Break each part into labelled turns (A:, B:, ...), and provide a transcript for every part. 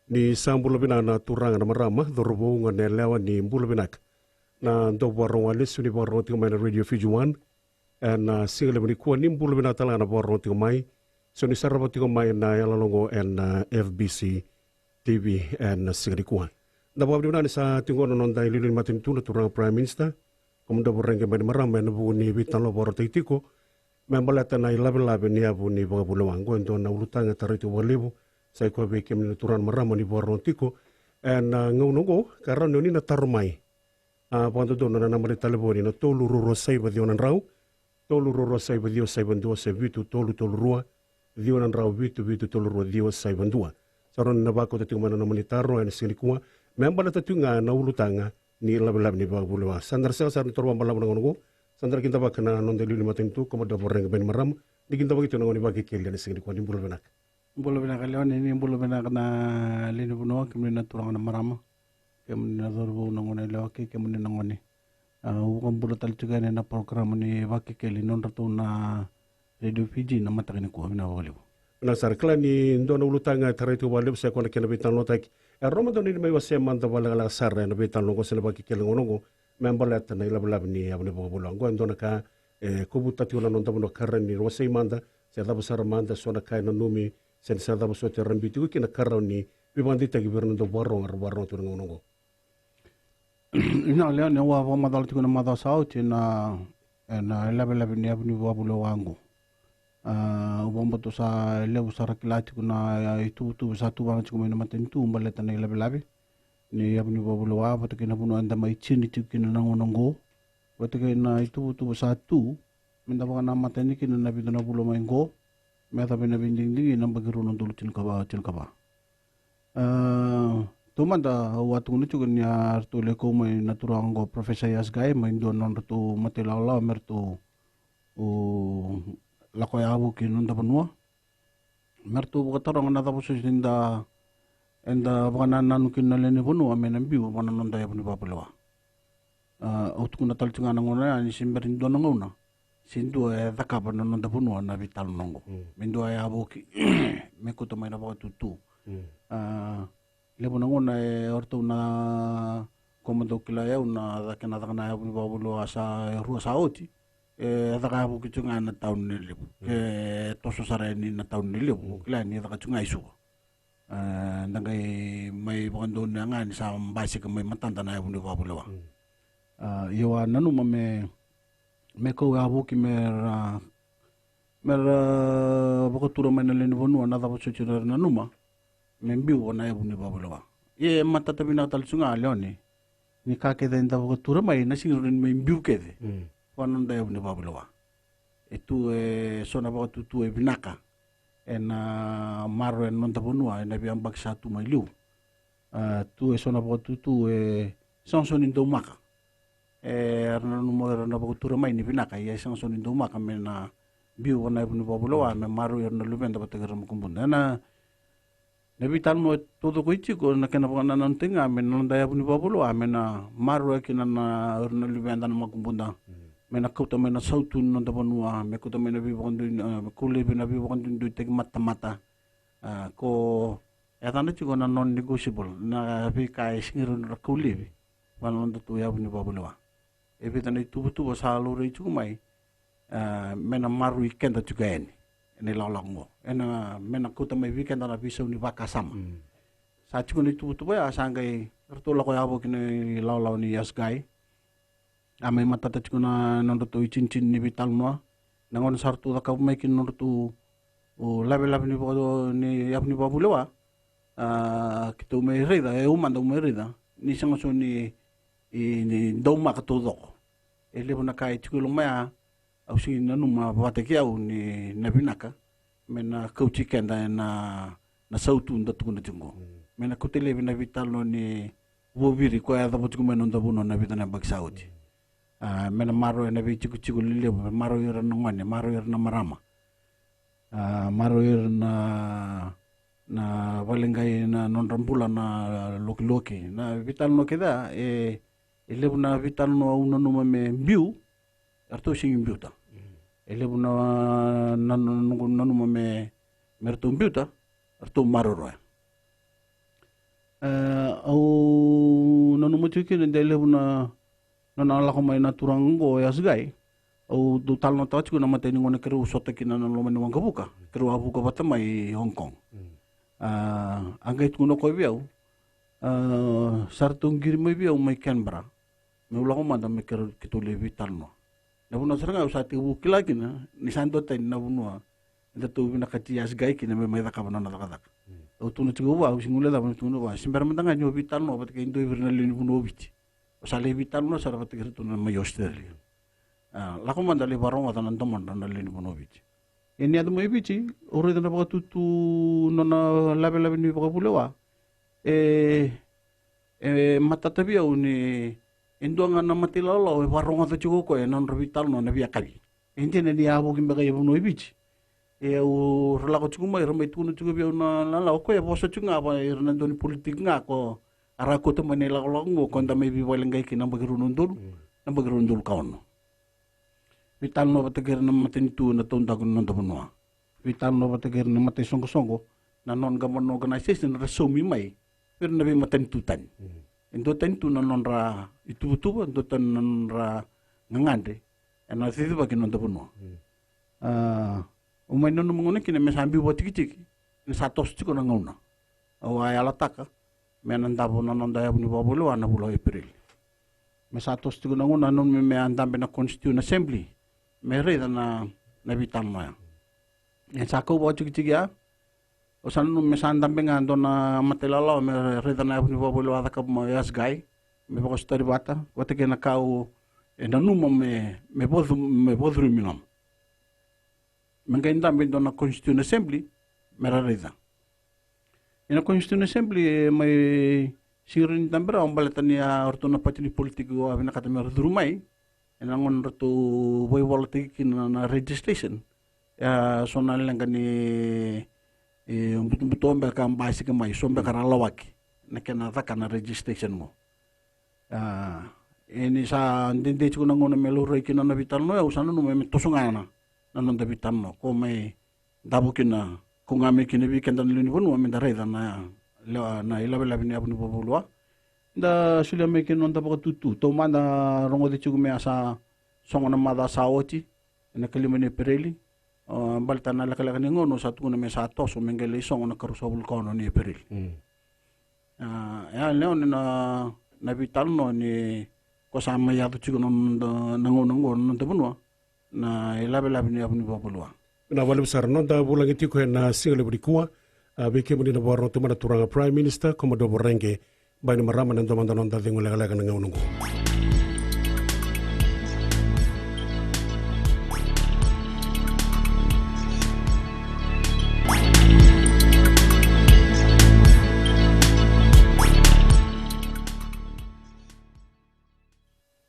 A: ni sambula na turanga na marama dorobo nga nelewa ni mbula binak na ndo warong alis ni warong tinga mai na Radio Fiji 1 na singale ni kuwa ni mbula binak tala na warong tinga mai so ni saraba tinga mai na yalalongo FBC TV na singale kuwa na bawa ni sa tinga non dai lilin matin tu na turanga Prime Minister kumda borenge mai marama na bu ni bitan lo boro titiko membalata na 11 ni abu ni baga bulawango ndo na ulutanga tarito walibu sai ko be kem turan marama ni borno tiko en ngongo karano ni na tarmai pando do na namare taleboni na tolu ro sai ba dionan rau tolu ro sai ba dio sai bandua se vitu tolu rua dionan rau vitu tolu ro dio sai bandua saron na bako te mana namani taro en sinikua membala tatunga na ulutanga ni labelab ni ba bulwa sandar sel sar torwa malam ngongo sandar kinta ba kana non de lima tentu como da boreng ben maram dikinta ba kitu ngoni ba kikel ni sinikua ni bulbenak
B: Bolo bina kalian ini bolo bina kena lini bunuh kemudian turang na marama kemudian dorbo nangone lewaki kemudian nangone bukan bolo tal juga ni na program ni waki keli non ratu na Radio Fiji na mata kini kuah bina wali.
A: Nasar klan ni ndo na ulutanga taraitu wali saya kena kena bitan lotak Ramadan ini mai wasem manta wala la sar na bitan longo sel waki keli ngongo membalat na ilab ni abne bolo ngo ndo na ka kubuta tiula non tabuno karren ni wasai manda saya tahu besar manda sona kai na numi sen sa dabo so terang bitu kina karau ni bibandi tagi berno do warong tu ngongo
B: ina leo ne wa madal tu na madal sau na lebe ni abni wa bulo wangu ubombo to sa leu sara kilati kuna itu satu bang tu na maten tu baleta na lebe ni abni wa bulo wa patu kina buno anda mai chini tu kina ngongo patu kina itu satu minta bang na maten kina na bitu na bulo mango Meta bina binding dingi nang bagirunan dulu cilkaba. Tuman da watu ni juga ni artu leko mai naturang go Profesor Yasgai mai do non tu matelala mertu lako yabu kinun da benua mertu bukatarang na tapu susinda enda bana nanu kinalene benua menambiu bana non da yabuni papelawa utukuna talcunga nangona ni simberin do nangona Sindu takapa na nonda puno na vital nongo. Mindu ay aboki mekuto may na tutu. Lebo nangon ay orto na komando kilaya na dakin na dakin na abu babulo asa ruas saoti. Dakin aboki chunga na taon nilipo. Toso saray ni na taon nilipo. Kilaya ni dakin chunga isu. Nangay may bakando na nga ni sa basi ka may matanda na abu babulo. Iwa nanu mame Meko abu ki mer bokotura mana leni bonu ana da bosu chura na numa membi wona ya buni babulawa ye mata tabi na tal sunga leoni ni ka ke da inda bokotura mai na singurin membi ke de wanon da ya buni babulawa itu sona bokotu tu binaka ena maro en non tabonu na biang bak satu mai liu tu sona bokotu tu sonson indo maka arna numero na bagutura mai ni binaka ya sang sonin do maka mena biu wana ibnu babulo wa me maru yarna luben da batagar mukumbunda na nebitan mo todo ko ichi ko na kana bana nan tinga men non da ibnu babulo wa mena maru akina na arna luben da mukumbunda mena kauta mena sautu non da banua me kauta mena bi bondu kule bina bi bondu du tek mata ko etana chi ko na non negotiable na bi kai singirun kule wan non da tu ya ibnu babulo wa Ebi tanda itu betul salu rei juga mai, mena maru ikan tu juga ini lalang mo, mena kota mai ikan tanda bisa uni bakasam. Saat juga itu betul ya sangkai tertolak kau abu kini lalang ni Yasgai, ame mata tu juga nonton tu cincin ni bital noa, nangon sartu tak kau mai kini nonton tu labe ni bodo ni apa ni babu lewa, kita umai reda, uman tu umai reda, ni sangat so ni ini doma katodok ele bona kai tikulo maya au si nanu ma bate ki au ni nabinaka mena kauchi kenda na sautu nda tukuna jungo mena kutele bina vital no ni wobiri ko ya dapo tukume no ndabuno na vitana baksauti mena maro na vi chiku lile maro yera ngone maro yera na marama maro yera na valengai na non rambula na loki na vital no keda ele buna vital no una no me biu arto sing biuta ele buna nanu me merto biuta arto maroro au nanu mo tiki nende le na la ko mai na turang go ya sgai au do tal no tach ko na mate ni ngone kru sota kina na lo mani wanga buka kru abu ko bata mai Hong Kong angai tu no ko biau sartung gir mai biau mai Canberra me ulang ma da me kru kitu le vital no na buna seranga usati bu kila kina ni santo ten na bunua da tu bina kati ya sgai kina me mai da ka bana na da au tu no tigo wa singule da tu no wa simbar mantanga nyo vital no bat ke indo virna le ni buno bichi sale vital no sara bat ke tu na mai Australia lako mandali barong ata nanto mandali ni buno bichi ini adu mai bichi ore da ba tu no na labe ni ba pulewa matata bia uni endonga na matilalo e barong ata chugo ko non vital no na bia kali ente ne dia bo kimba kai buno bichi o rela ko chugo mai ramai tu no chugo bia na la ko ya boso chunga ba irna doni politik nga ko ara ko to manela ko ngo konda mai bi walengai ki namba gerundul kaon vital no bateger na matin tu na tonda ko non tabunwa vital no bateger na matay songo na non government organization ra somi mai pero na bi matin tutan endo tentu na non ra itu endo tan non ra ngangande ana sisi ba ki non tabunwa umay no mongone ki na mesambi botiki ni satos tiko na ngona o ay alataka menanda bo non da bu ni bobolo ana bulo April me satos tiko na ngona non me andambe na Constituent Assembly me re na vital no ya sako bo tiki ya o san no me andambe ngando na matelalo me re na bu ni bobolo ada ka mo yas gai me bo story bata wate ke na kau na numo me bodru minam mengenda bindo na Constituent Assembly merarida ina Constituent Assembly mai sirin tambra ombaletania ortona patini politiko abina kata merdurumai ina ngon ratu boy politik na registration ya sonal langani betul kam basic mai sombe karalawaki na kena takana registration mo ini sa ndinde chu nangona melore kina na vital no usana no me tosungana nanon da vital no ko me dabu kina kungame kina bi kenda luni bonu me da reda na ila bini abu ni bobulwa da sulia me kina nda ba tutu to manda rongo de chu me asa songona mada saoti na kalimene pereli balta na lakala ni ngono sa tu na me sa toso mengele songona karusobul kono ni pereli ya leon na vital no ni ko sama ya tu chugo nangonongo tabunwa na ilabe ni abuni bobulwa
A: na wale besar no da bulang itu ko na single berikua beke muni na borno tu mana turanga prime minister komodo borenge bani marama na domanda non da dengo lega na ngonongo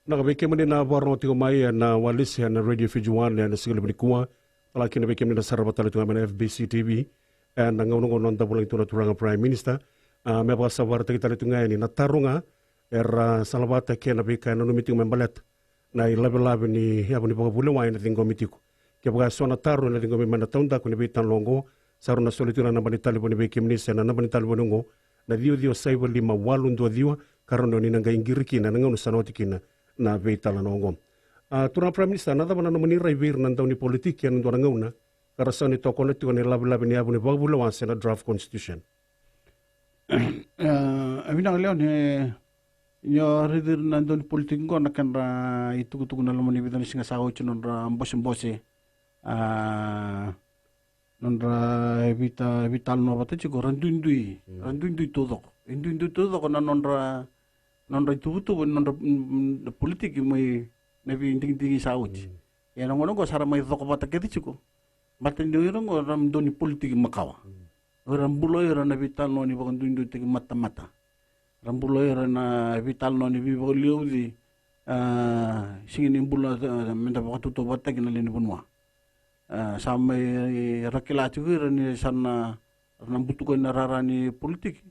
A: Nakabeke mani na borno tigo mai na walis na Radio Fijuan na single berikua laki na beke mani na sarabatala tu na FBC TV na ngonongo non da bulang tu na turanga prime minister me ba sabar ta kita tunga ni na tarunga era salabata ke na beka na meeting membalet na ilabe ni ya buni pa bulu wa na tingo mitiku ke ba so na taru na tingo me na taunda ku ni betan longo saru na solitura na bani talibo ni beke mani na bani talibo ngo na dio sai bali ma walun do dio karono ni nga ingiriki na ngono sanotikina na beitala nongom. Turang Prime Minister, nada mana no menira ibir nandau ni politik yang nandau ngauna, karasa ni toko na tiwa ni labi ni abu ni bagulo wansi na draft constitution.
B: Abinang leo ni nyo ridir nandau ni politik ko na kanra itukutuku na lamang ni bitan singa saho ito nandra mbose nandra vital no bata chiko randundui todo ko na nandra itu nandra politik mai nabi inting sauci ya ngono ko sara mai toko bata keti chiko batin do yoro ram doni politik makawa ram bulo yoro na vital no ni bakon dundu tigi mata rambulo yoro na vital no ni bibo liudi singin bulo menda bakatu to bata kina leni bunwa sampai rakila chugur ni sana nambutu ko na rarani politik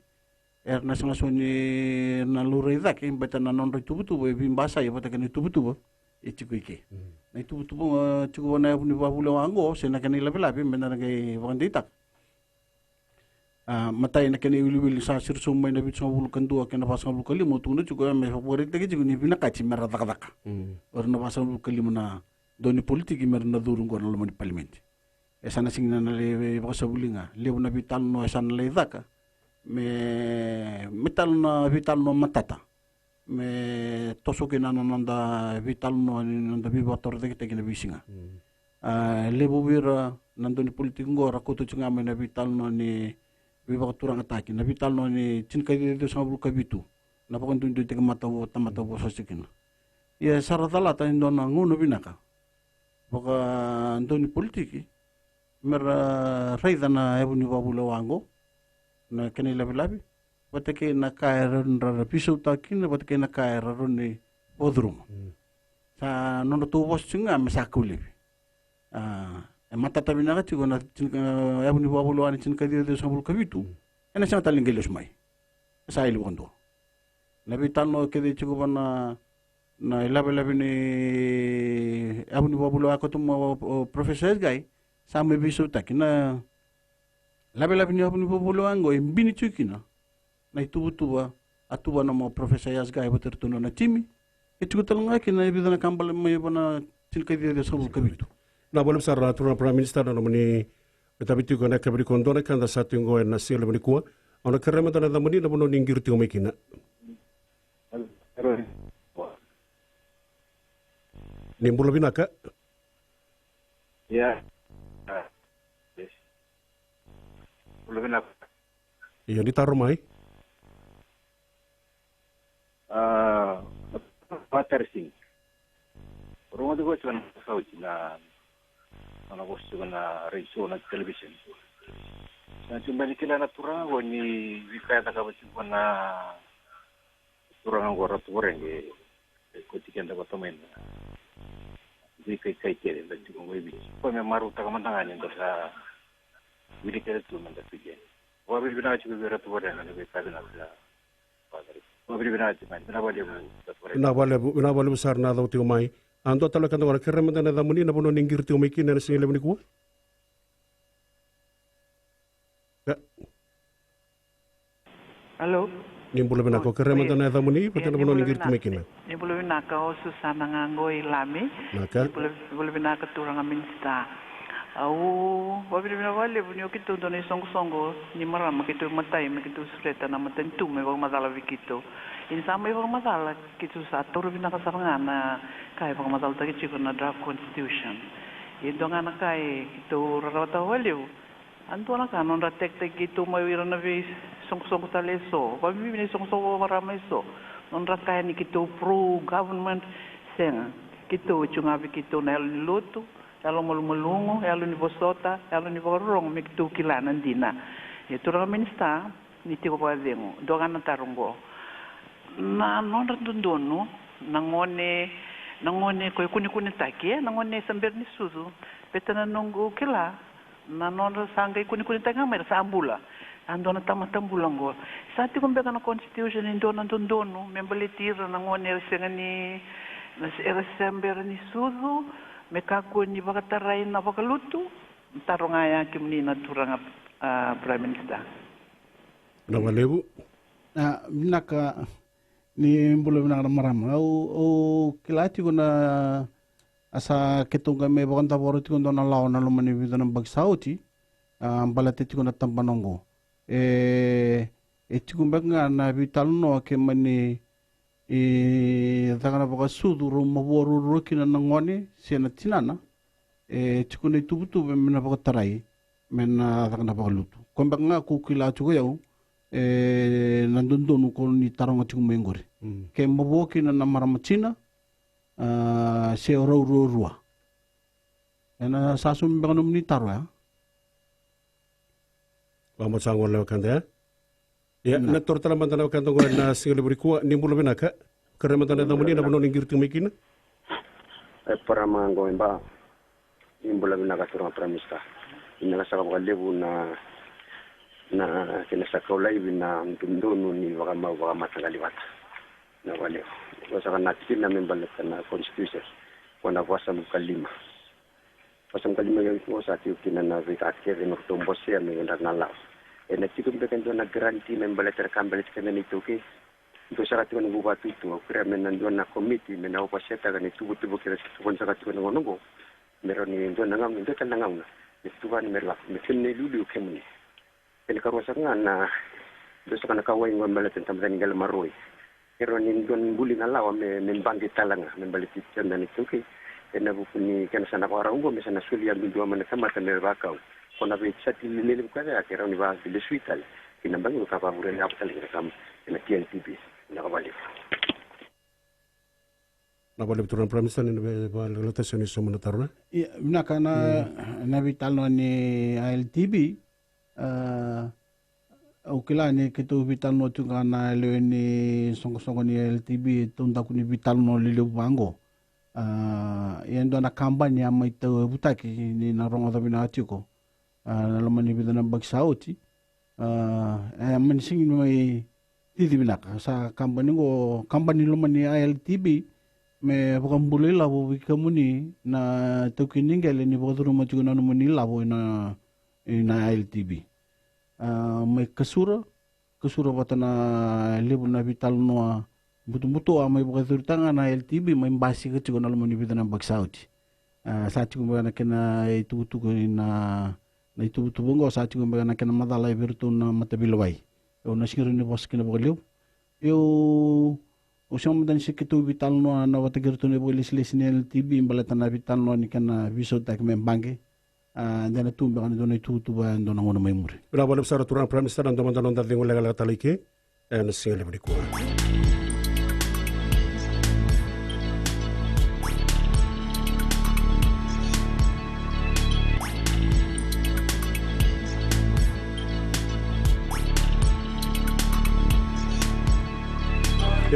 B: na sangasoni na lurida ke bata na non tubutu bimbasa ya bata kani tubutu ichikuike na tubutu chugo na ni babulo ango sena kani labi menda ngai wanditak matai na kene wili sa sirso mai na bitsa bulu kandu kena pasang bulu kali mo tunu juga me favorit lagi juga ni bina kaci merah tak or na pasang bulu kali na doni politik mer na durung ko na lo parliament esana singna na le basa bulinga le na vital no esana le daka me metal na vital no matata me tosoke na nanda vital no nanda vivator de kena bisinga le bubira nandoni politik ngora ko to cunga me na vital no ni viva turang ataki na vital no ni cinka de sa bulu kabitu na pokon tundu te mata tamata bo sasikina ya saratala ta ndona ngono binaka boka ndoni politiki mera raida na ebuni babulo wango na kene labi watake na kaira nra piso takina watake na kaira roni bodrum sa nono tu bos cunga mesakuli mata tabina ka tigo na ebuni babulo ani cinka de sabul kabitu ena sa talingelos mai sa ilu kondo labi tanno kede tigo bana na labi ni ebuni babulo akotum professor guy sama bisu takina labi ni ebuni babulo ango imbini chukina na itubutuba atuba na mo professor yas guy beter tuno na timi itu talunga kina bidana kambal mai bana cinka de sabul kabitu
A: na boleh besar turun Prime Minister na meni tapi tu kena kabri kondona kan da satu ngo na sile meni kuah ona kerema tana da meni na bono ninggir tu mekina nimbul lebih naka
C: ya lebih nak
A: iya ditaruh mai
C: water sing rumah tu gua cuma tahu cina ana bos na radio na television na cuma ni kila na turang go ni wikaya ta ka cuma na turang go rat goreng ko tiken da ko tomen di kai kai kere da cuma we bi ko me maru ta ka mandanga ni da wili kere tu man da tiken wa bi bina ci bi rat goreng na be ka na da wa bi bina ci man na
A: bale besar na da tu mai ando tala kan ora kerem tana da muni na bono ninggir tu meki na sile meni kuah
D: halo
A: nimbul lebih naka kerem tana da muni pata na bono ninggir tu meki na
D: nimbul lebih naka o susana ngango ilami
A: naka
D: nimbul lebih naka turang minsta au wabi lebih wale bunyo kitu doni songo ni marama kitu matai kitu sureta na matentu me wang madala vikito insama wang madala kitu sa turu bina kasarangana kai wang madala tagi chiku na draft constitution idong anak kai kitu rawata waliu antu anak kanon ratek tek kitu mawira na vi songo taleso wabi bini songo marama iso non rakai ni kitu pro government senga kitu chungabi kitu na lutu elo malungo elo ni bosota elo ni borong mi tu kilanan dina itu ra minsta ni tiko pa dengo dogan na tarungo na non randundono nangone ko kuni take nangone samber ni suzu petana nongo kila na non sangay kuni taka mer sambula andona tamatambulango sa ti kumbe kana constitution indona dondono membeletir nangone sengani na samber ni suzu mekaku ni bakataray na bakaluto tarong aya kimni na turang Prime Minister
A: na walebu
B: binaka ni mbulo binaka marama o kilati ko na asa ketunga me bakanta boroti ko na law na lumani bidana bagsauti balate ko na tampanongo tikumba nga na bitalno ke mani takana baka suduru maboru rokina nangone sena tinana tikune tubutu mena baka tarai mena takana baka lutu komba nga kukila tuko yau nandundonu ko ni taronga tikum mengore ke maboki na maramatina se rua ena sasu mbanga ni taro ya
A: vamos a ngol kanda ya na tortala mantana kanto go na single berikua nimbul benaka karena mantana da muni na bono ninggir tu mekina
C: para mango emba nimbul benaka turang pramista ina saka ka lebu na kena saka ulai bina ndundunu ni waka matangali wata na wale wasaka nakina membalek na constitution wana wasa mkalima pasang kalima yang ko sa tiyo kina na vika kere no tombo siya may nalaw
E: na tikum bekan do na garanti membala ter kambal skenen itu ke do sarat ko ngo batu itu kira men do na committee men au paseta kan itu butu kira tuan sarat ko ngo ngo meron ni do nangam do tan nangam itu kan merla mesin ne lulu kemuni en karo sanga na do sakana kawai ngambala ten tamdan ngal maroi kira ni don bulin ala wa men bangi talanga men baliti tan itu ke na bukuni kana sana ko arungo me sana sulia bindu amana kama tan bakau kona be chati lele ko ya kira ni ba le suital kinambang ko pa bure na aptal kam na TNTB na kabali
A: na bale turan pramisa ni ba relatasyon ni sumana taruna
B: na kana na vital no ni ALTB o kila ni kitu vital no tunga na le ni songo ni ALTB tunda kuni vital no le bango yendo na kampanya mai to butaki ni na rongo da bina atiko na lamani bidana bagsauti man sing mai tidi bina sa kampanya lo mani ALTB me bukan boleh lah bo kamuni na tukiningale ni bodru majuna no mani labo na ALTB mai kasura batana lebu na vital no butu amai bukan tanga na ALTB mai basi ke cikgu nalu mani bidana bagsauti saat cikgu na kena itu na itu bongo saat cikgu na kena madala bertu na matabilwai na singiru ni bos kena bogaliu eu usang dan sikitu vital no na watagertu ne bolis lesni ALTB imbalatan vital no ni kena viso tak membange dan itu bagan do itu ba do na ngono mai muri
A: ora bale sara turan prime minister ando mandan onda dingo legal talike en single bri ko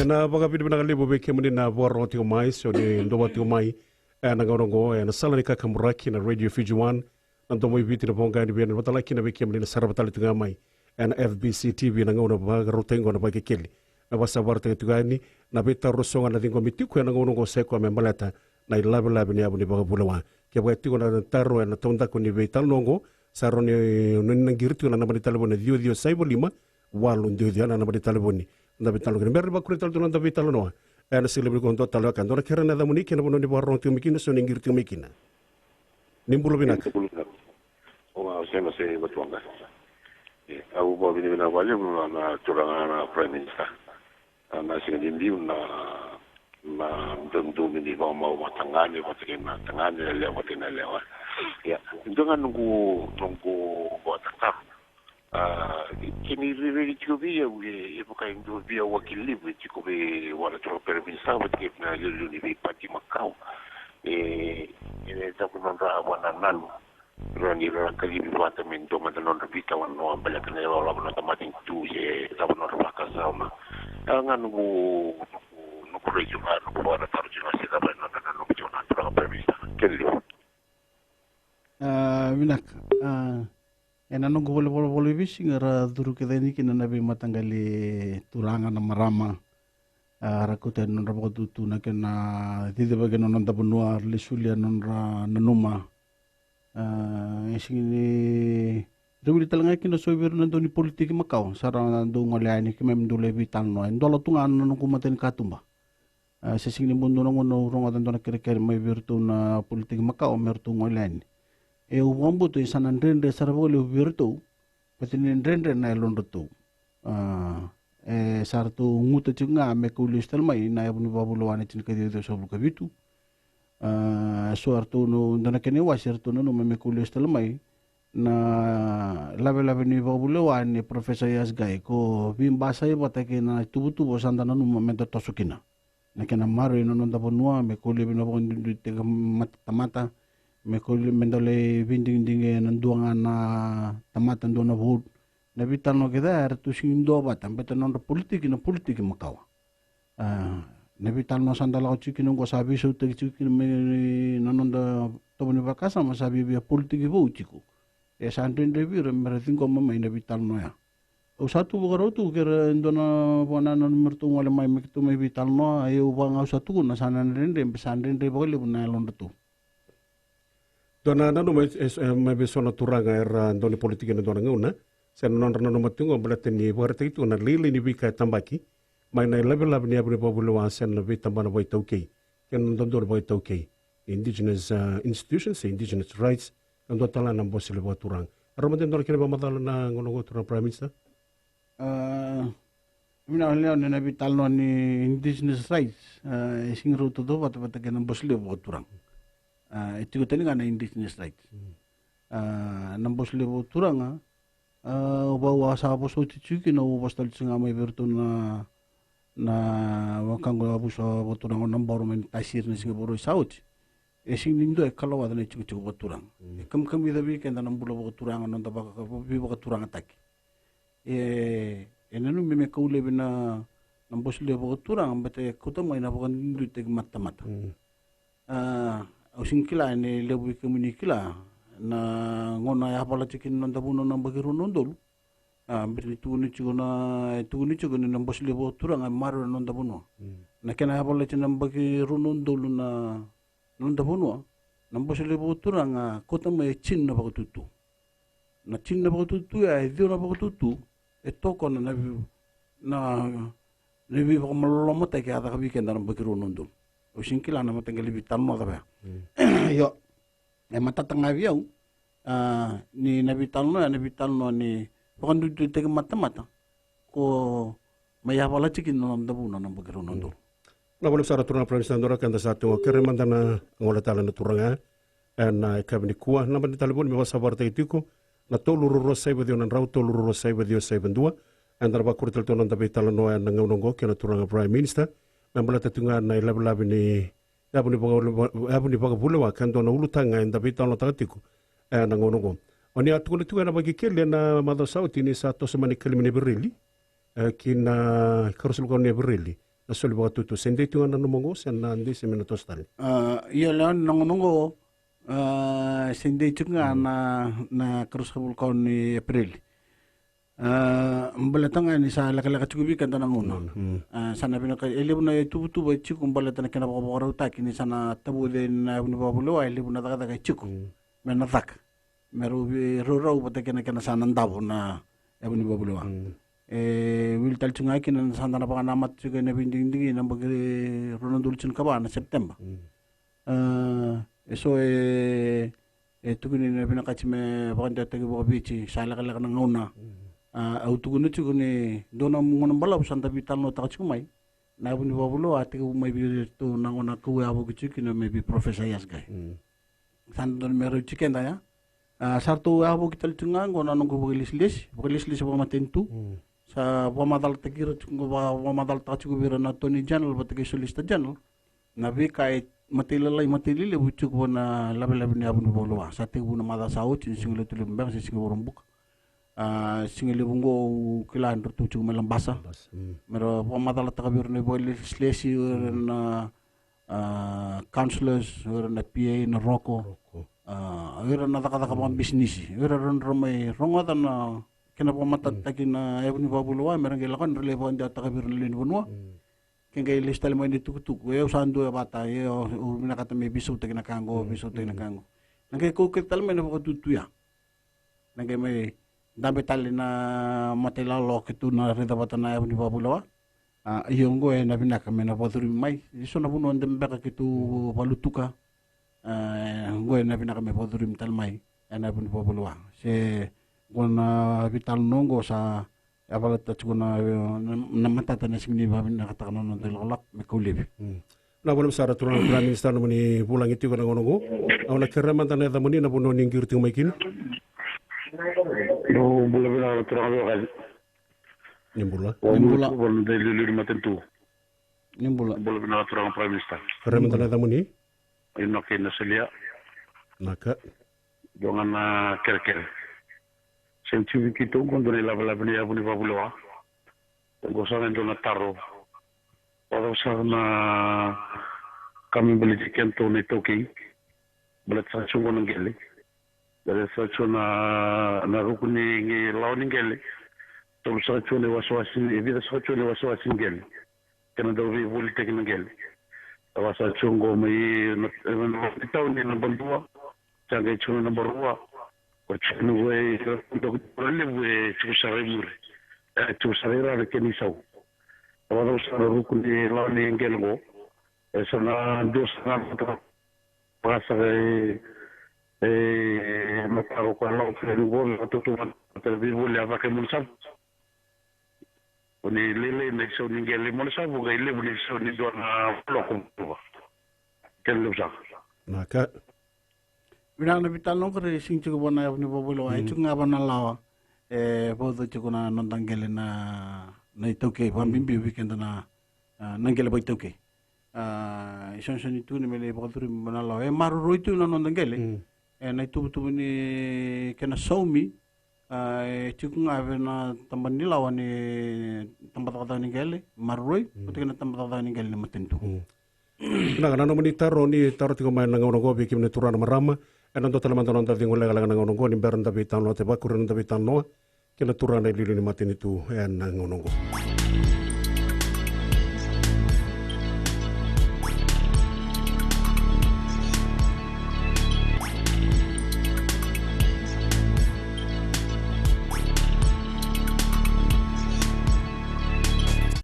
A: na baga pidi bina kalibu beke muni na boro tio mai so ni ndo tio mai na ngorongo na salani ka kamraki na Radio Fiji 1 na ndo mai biti na bonga ni bina batala kina beke muni na sarabatali tunga mai na FBC TV na ngono baga rotengo na baga keli na basa barta tugani na beta rosonga na dingo mitiku na ngorongo seko membalata na ilabe ni abuni baga bulawa ke baga tiko na taro na tonda ko ni beta longo saroni nunna girtu na nabali talibona dio saibo lima walu dio na nabali taliboni na bitalo kene berri bakuri tal tunan da bitalo no ana silibri kon to talo kan dora kerana da muniki na bono ni borro tu mikina so ni ngirti mikina nimbulo binak
F: o ma sema se batuanga au bo bini na wale na turanga na prime minister na singa dimbi na tentu mini ba mau matangani watakena tangani le watakena le ya ndonga nungu bo takar kini riri chikubia e poka indu bia wakili chikubi wala tro permisa wati na lulu ni pati makau ine takunonda wana nanu rani rakali biwata mendo matanon vita wano ambala kana wala na tamating tu ye takunonda bakaza ma nganu no kurejo ma no wala tarjuna sida ba no bijona tro permisa kelli
B: minak enano go bole bisi ngara duru ke deni kina nabi matanggali turanga na marama rakute non rabo tutu na kena tide bageno non tapunua lesulia non ra nanuma esini dawili talanga kina soiber na doni politik makau sara do ngolani kemem dole vital no ndolo tunga non kumaten katumba sesingni mundo no ngono ronga dan kere mai virtu na politik makau mertu ngolani wambu tu isanan rende sarabole virtu patinin rende na londotu sartu nguta chunga me kulistal mai na yabuni babulo wane tin kadi do sobu kabitu suartu no dana kene wasirtu no me kulistal mai na labe ni babulo wane professor Yasgai ko bimbasa batake na tubutu bosandana no momento tosukina na kena maro no nda bonua me kulibi no bon te mata me kuli mendole vinding nanduanga na tamatan do na vote na vital no queda tu sindo batam beton no politik makawa na vital no sandala ko chikin ko sabi so te chikin me nanonda to ni bakasa ma sabi bia politik bo chiku santen de vir meratin ko ma na vital no ya o satu bogaro tu kera ndona bona non mertu ngale mai me tu me vital no ayo banga satu na sanan rende pesanden de bole na londo tu
A: dona nanu mai besona turanga era doni politika na dona nguna Sen non rana matungo belate ni warta itu na lili ni bika tambaki. Mai na level ni abni babulu wa sen na vitambana boy tauke. Ken ndondor boy tauke. Indigenous institutions, indigenous rights, ando tala na bosile boturang. Ramadan dor kene ba madala na ngono turang Prime Minister?
B: Mina leo na vital no ni indigenous rights singro to do wat kena bosle boturang. Itu tani kana indigenous rights. Nam bosle boturang bawa sa boso tichuki no bostal singa mai berto na wakango abuso boturang no environment tasir ni singa boro saut. Sing lindo kalau ada ni cukup boturang. Kam vida bi kenda nam bulo boturang no da baka bi boturang atak. Enanu me kaule bina nam bosle boturang bete kuto mai na bokan ndu tek mata. Au singkila ni lebu komunikila na ngona ya pala cikin non tabuno nang bagiru nondol beri tuni cuguna nang bosle boturang maru non tabuno na kena ya pala cikin nang bagiru nondol na non tabuno nang bosle boturang kota mai chin na bagututu na chin na bagututu ya dio na bagututu toko na nebi bamalolo mata ke ada kabiken nang bagiru nondol o singkila na matengali bitan no tabe yo mata tengah viau ni nabi talno ni bukan duduk tega mata ko maya wala cikin nom dabu nam bagero nondo
A: na boleh sara turun Prime Minister ndora kanda satu kere mandana ngola tala na turanga na kabini kuah na bani talibon mi wasa barta itiko na tolu ruro sai badio nan rau tolu ruro sai badio sai bandua andar bakur tel tonon tabi tala no na ngongo kena turanga Prime Minister membela tetunga na labi ni abuni baga bulawa kando na ulutanga inda bitalo takatiku na ngonongo oni atukule tu na bagi kele na mother south ini satu semani kelimene berili kina karusul kone berili na soli baga tutu sende tu na nomongo sen na ndi semena tostal
B: iya lan ngonongo sende tunga na karusul kone berili mbalatanga ni sa laka cukubi kan tanang uno sana bina ka ele buna tu ba ciku mbalatana kena ba ba rauta kini sana tabu de na buna ba bulo ele buna daga ciku mena tak meru roro bata kena sana ndabu na buna ba bulo wil tal cunga kina sana na pa namat juga na binding dingi na bagre rono dulcin ka ba na September eso tukuni na bina ka chime ba kanta tagi ba bici sa laka na ngona autukunu cugune dona mungona bala usanta vital no takachumai na buni babulo ati umai bi to nangona ku abu kichukina maybe professor yasgai san don mero chikenda ya sarto abu kital tunga ngona nungu bogilis ba matentu sa bamadal takira chungo bamadal tachugo birana toni channel batake solista channel na bi kai matilile buchuk bona labe ni abuni babulo sa te buna mada saut singule tulum bang singule rombuk singeli bungo kilan tu cuma melam basa mero pamadala takabir ni boy slesi na counselors na PA na roko na taka pang business ramai rongotan na kena pamata takin na ebni babuluwa merang gelakan relevan dia takabir ni bunwa kenga lista lima ni tuk usando bata urmina kata me bisu takin kango nangai ko ketal me na tutu ya nangai me dapat tali na matela lo kitu na rida batana ya ni babulawa iyongo na binaka mena boduri mai iso na buno ndem beka kitu balutuka ngo na binaka me boduri mtal mai na buni babulawa se gona vital nongo sa abalata chuna na matata na singni babin na katakana no delolak me kulibi
A: na boleh sara turun Prime Minister mani pulang itu kana ngongo awna kere mandana da mani na buno ningir tu mai kin
F: no bula bina turang lokal
A: nimbula
F: bol de lulu matentu
B: nimbula
F: bina turang Prime Minister
A: kere mandana da mani
F: ino ke naselia
A: naka
F: dongan kerker sentu kita kondo la bini abuni babuloa gosangan dona taro pada sana kami beli chicken to ni toki belat sa chungo ngeli dari sa chuna na rukuni ngi launi ngeli to sa chune waswasin evida sa chune waswasin ngeli kana do vi buli tekin ngeli awasa chungo mai taw ni na bandua changai chuna na barua no way do le we tu sabe mure tu sabe ra ke ni sau o sa ru ku ni la ni ngelmo eso na dos na pasa ma paro kwa lo que el gol to te vivo le ava que mulsa oni lele ne so ni ngele mulsa bo ga ile ni so ni do na lo ko ke lo sa
A: Naka.
B: Binang na bital nong kare sing chuko bona ni bobolo ai chunga bona lawa bodo chuko na nondangele na itoke pambimbi weekend na nangele bo itoke ishonshoni tu ni mele bodur bona lawa maru roitu na nondangele na itu ni kena somi chunga na tambani lawa ni tempat kata ni gele maru roi kutikena tempat kata ni gele ni matentu
A: Naka no mani taro ni taro tiko mai nanga onongo biki mne turana marama ena ndo tala mantano nta tingo lega nanga onongo ni beran tabi tano te bakure nta tabi tano kena turana ilili ni matini tu ena onongo.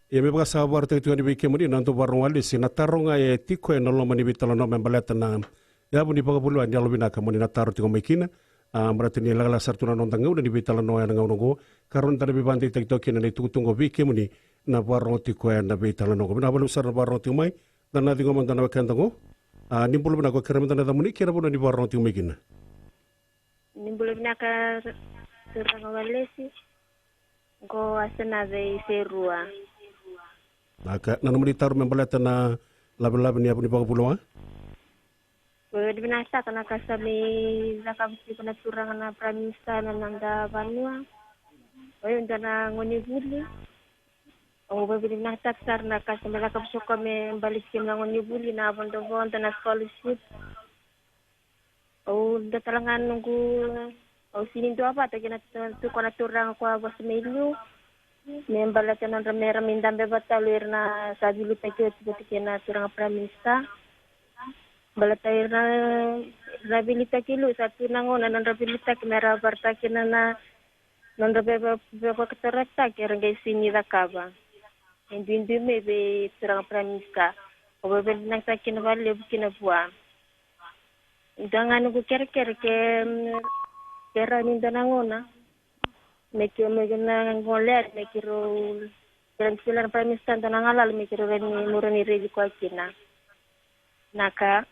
A: Ia me baka sabar te tuani bike muni nanto barong wali si nataronga e tiko e nolo mani bitala no membaleta na ya buni baka bulu ani alo binaka muni nataro tiko maikina merata ni lagala sartuna nontanga udah ni bitala no ya nongo karon tadi bibanti te toki na tutungo bike muni na barong tiko e na bitala no bina balu sar barong tiko mai dan na tingo mantana wakantango ni bulu binaka kira mantana muni kira bulu ni barong tiko maikina
G: ni bulu binaka turanga walesi go asana de serua
A: Naka nana muni taru membaleta na labi-labi ni abuni baka bulu
G: Di binasa kana kasami nakabisi kana turang na pramisa na nanda banua. Oyo ndana ngoni buli. O babi binasa tsar na kasami nakabisi kami balikin na ngoni buli na abondo bonda na scholarship. O datalangan nunggu o sinindo apa ta kina tu kana turang kwa basmelu. Membalata na ramera mindambe batalir na sabilu takyo tikena turang pramisa. Balatay na rabilita kilo satu nangon na rabilita kamera barta kina na nonrabe katarakta kera ngay sini kaba hindi me be turang pramisa o bebe nang sa kinawale kinabuan dangan ko kera kera ninda nangona mekyo megana ngoler mekiro kera silar pramisa tanangalal mekiro ni murani reji ko kina Naka.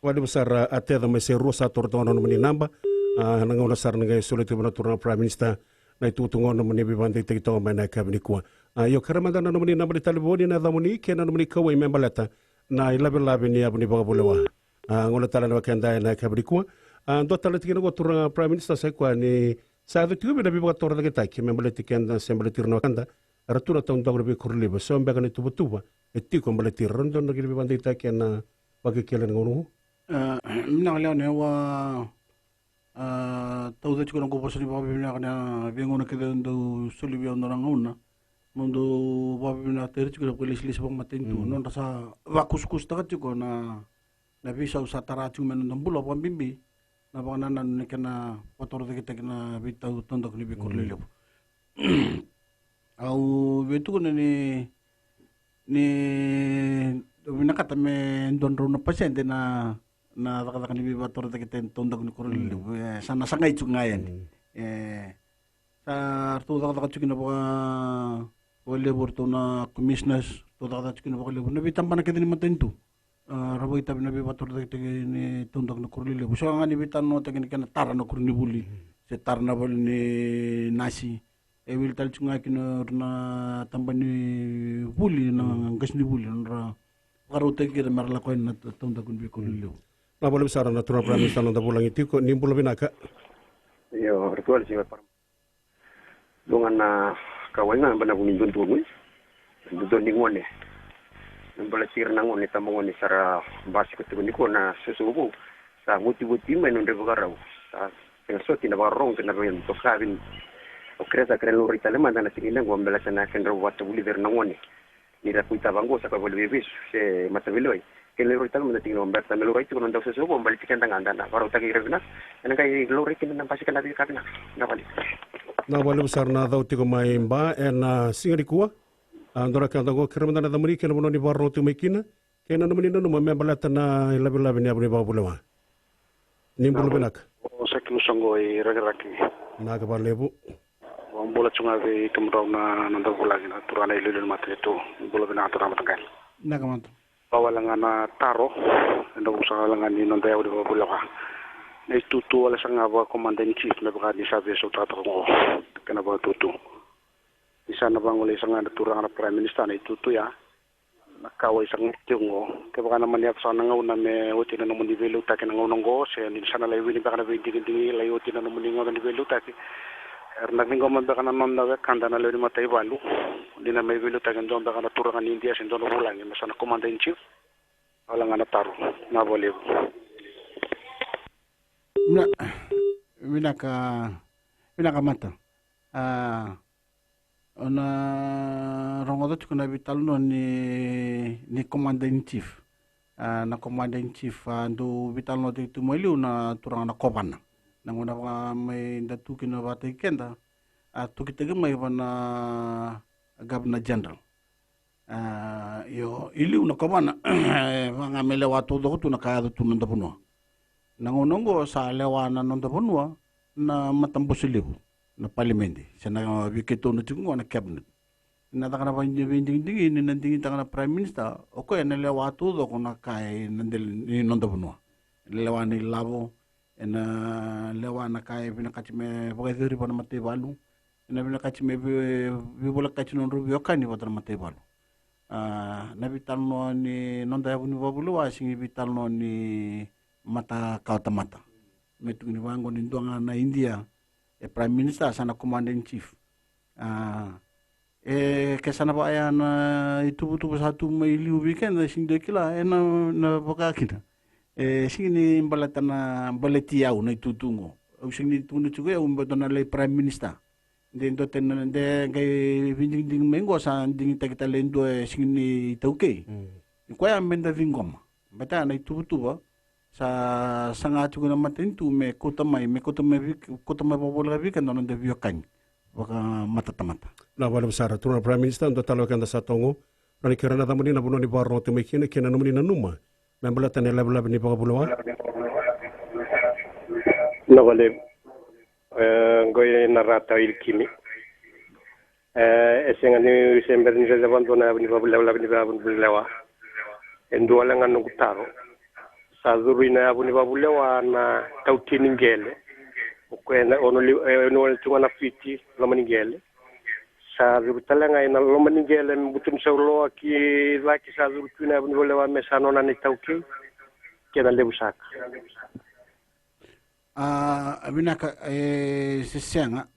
A: Wadi besar ate da mese rusa tortono no mani namba nanga ona sar nanga soliti bona turna prime minister na itu tungo no mani bibante te to mena kabini kwa yo karamanda no mani namba taliboni na da mani kena no mani kawai membalata na ilabe ni abuni baga bolewa ngola tala no kenda na kabini kwa ndo tala tikino go turna prime minister sai kwa ni sa do tigo bina bibaga torda ke taki membalati kenda sembali tirno kanda ratura tong dogro be kurli be so mbega ni tubutuba etiko membalati rondo no gibi bante taki na bagi kelen ngono
B: mina leo ne wa tau de chiko ko posani ba bina kana vengo na kede ndo solibio ndo ngona mundo ba bina ter chiko ko lislis bang matentu non rasa va kuskus ta chiko na bisa usa tara chu men ndo bulo ba bimbi na ba na ne kana potor de kita kana bitau tondok ni be korlele au betu ko ni bina kata me don rona pasente na kata ni bibator de kita tondok ni korlele sana sangai chungayan sa tu kata chukina ba wale borto na commissioners tu kata chukina ba wale na bitampa na kede ni matentu rabo ita na bibator de kita ni tondok ni korlele so nga ni bitan no te kana tara no korni buli se tarna bol ni nasi wil tal chunga kino na tambani buli na gasni buli na karote kira marla ko na tondok ni korlele
A: na boleh besar na turna prime minister no da bulang itu ko nimbul binaka
E: yo ritual sih par dongan na kawenga bana buni juntu ngui do ni ngone mbala sir na ngone tamongone sara basi ko tuni ko na susubu sa nguti men onde bagarau sa penso tina barong tina ben to kabin o kresa krelo ritale manda na singina ngombela sana kendro watu buli ver na ngone ni ra kuita bango sa ko bolbe bis se mataviloi ke le roi tang tingno Umberta me roi tu nanda sesu bom balik kan tangan dana baru tagi revna ena kai lori kin nan pasi kana karna na bali
A: na wale besar na dau tiko mai mba na singari kuwa andora kan dago kirmana na damri ken bono ni barro tu mekina ken na mani no me balata na labi ni abni ba bulama ni bulu benak
H: o sakinu songo e ragaraki
A: na ga balebu
H: bola chunga ve kamraw na nanda bulagi na turana ililil matreto bola bina turama tagal
B: Nakamanto.
H: bawala nga na taro ndo usa nga ni nanda yaw di bulaga na tutu wala sa nga ba commander in chief na baka ni sabi sa tato ko kana ba tutu isa na bang wala sa nga turana na prime minister na tutu ya nakaway sa ngtingo ke baka naman yak sa nga una me oti na mo nivelo ta kana ngongo se ni sana lay wini baka na dingi lay oti na mo ningo na nivelo ta ki nagningo man baka na mam na kanda na lori matay balu di na may velo ta kan don baka na turangan India sin don ulang ni sana commander in chief wala nga na taro na boleh
B: Winaka mata. Ona rongodo tukuna vital no ni commander in chief. Na commander in chief ando vital no tu moiliu na turang na kopana. Nangona pa may datu kina bata kenda. Tukitaga may na governor general. Yo iliu na kopana mga melewa todo tu na kaya tu nanda puno. Nangonongo sa lewa na nanda puno na matambos iliu na parliamente. Sa na wikito na tungo na cabinet. Natakana pa hindi nandingin taka na prime minister. Okay, nalewa todo kung na kaya nanda puno. Nalewa ni labo. Na lewa na kaya pinakachime pagkatiri pa na matibalu. Na pinakachime bibulak kachino rubio kani pa na matibalu. Nabital no ni nonda yabu ni babulu asing ibital no ni mata kauta mata. Metu ni wango ni doanga na India prime minister sana commander in chief. Kesana pa aya na itubu satu mailiu weekend sing dekila na bakakina. Sini balata na baleti yau na itutungo. Sing ni tunu chugo ya umbato na lay prime minister. Den do ten de kay ding mengo sa ding kita lendo sing ni tauke. Ko ya menda vingom. Bata na itubu sa sanga chugo na matintu me kotama bobola vi kan non de viokan. Baka matatamata.
A: Na wala besar tuna prime minister ndo talo kan sa tongo. Rani kirana tamani na buno ni barro te mekina kina numuni na numa. Membalatan ni labi ni pagabulawa.
I: Nagale goy narata ilkimi. Esenga ni sember ni rezabanto na ni pagabulawa. Endo wala nga nugutaro. Sa zuri na ni pagabulawa na tautini ngele. Kwena ono tunga na fiti lamaningele. Sa zuri talanga ina lamaningele butum saulo ki laki sa zuri tuna ni pagabulawa mesano na ni tauki. Kena lebu saka.
B: Abinaka sisianga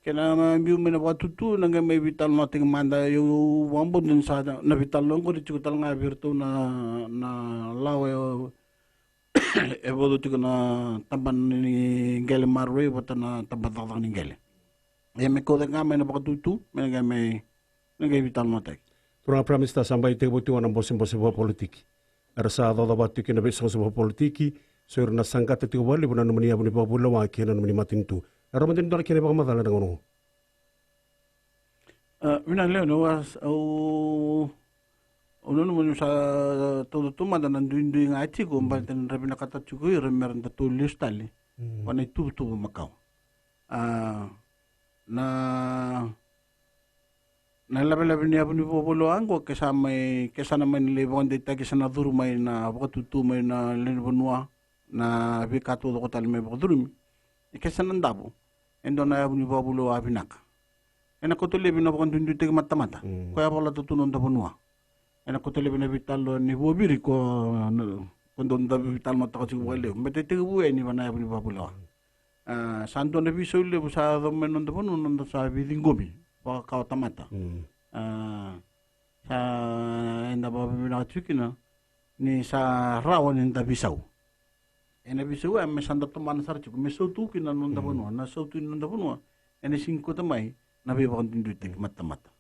B: kena mambiu mena watutu nanga may vital noting manda yo wambo din sa na vital long ko dito nga virtu na lawe evodo tiko na tamban ni gele marwe bota na tamban ni gele me ko nga mena watutu mena may vital noting
A: Turang pramista sampai te buti wana bosim politik. Rasa ada batu kena besok sebuah politiki. Sur na sangkat itu wali bukan nomor ni abu ni pabula wa kena nomor ni matin tu. Arah macam tu kena bawa masalah dengan orang.
B: Mina leo no was au ono no sa todo tuma dan ndu ngati ko mbaten rabina kata chugo remer nda to listali. Wana tu makau. Na labi ni abu ni pabula angko kesana main lebon de ta kesana duru mai na waktu mai na lenbonwa na bikatu do kotal me bodrum kesana ndabo endo na abu ni pabula abinaka. Ena koto lebi na bakon tundu tege mata-mata. Ko ya pala tutunon da bonua. Ena koto lebi na vital ni bobiri ko kondo da vital mata ko sigo le. Mbete tege bue ni bana ni babula. Santo na biso le sa do menon da bonu non da sa vidingomi. Pa ka tamata. Sa enda babi na tukina ni sa rawon da bisau. Ena bisau am sanda to man sar chuko meso tukina non da bonua na so tu non da bonua. Ena singko tamai nabi bakon tindu tek mata-mata.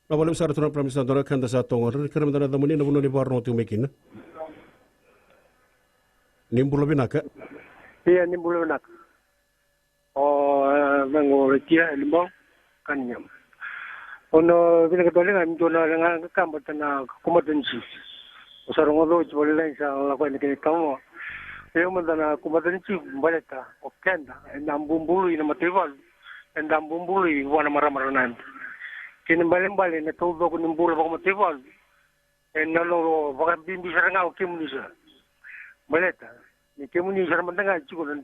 A: Na wala sa raturan Prime Minister dora kanda sa tongor kare mandana da muni na buno ni barno tu mekin. Nimbulo binaka.
I: Iya nimbulo nak. O mango tia limbo kanyam. Ono bila ketole ngam jona dengan kambatan na kumatensi. Usarong odo jole lain sa la ko ni kamo. Yo mandana kumatensi baleta o kenda nambumbulu ina mateval. Nambumbulu wana maramaranan. Kini balik-balik na tubo ko ng bulo bako matibol. Nalo baka bimbi sa nga o kimunisa. Baleta. Ni kimunisa naman nga chiko na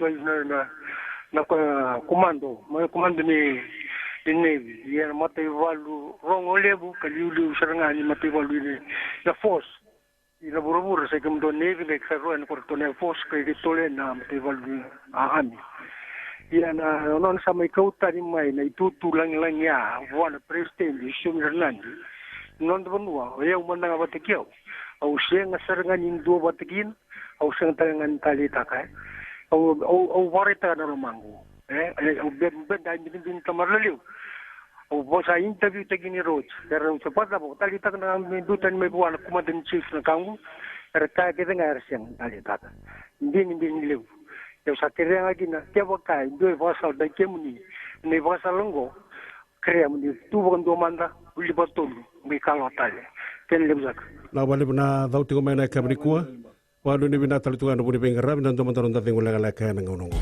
I: komando. May komando ni Navy. Yan matibol rong olebu kaliuli sa nga ni matibol ni na force. Ina buru-buru sa kumdo Navy na iksaruan ko to na force kay ditole na matibol ni aami. Yan non sa may kautan ni may na itutulang lang niya wala president isyong Irlanda non banwa ayaw man nga batikyaw au siya nga sarangan yung duwa batikin au siya nga talangan talita kay au warita na romango au ben dahil binibin tamarlaliw au sa interview tagi ni Rhodes pero sa pata po talita na dutan may buwan na kumadan chief na kango pero kaya kita nga siyang talita hindi niliw. Yung sa kira nga gina, kaya wakay, doon basal da kemuni, ni basal langgo, kaya muni tubang domanda, uli batul, may kalotale. Kaya lebzak.
A: Na wali na daw tingo may na kamri kuwa, walo ni binatal ito nga na buni pengarap, nanto mantaron dating wala kalakaya ng unong.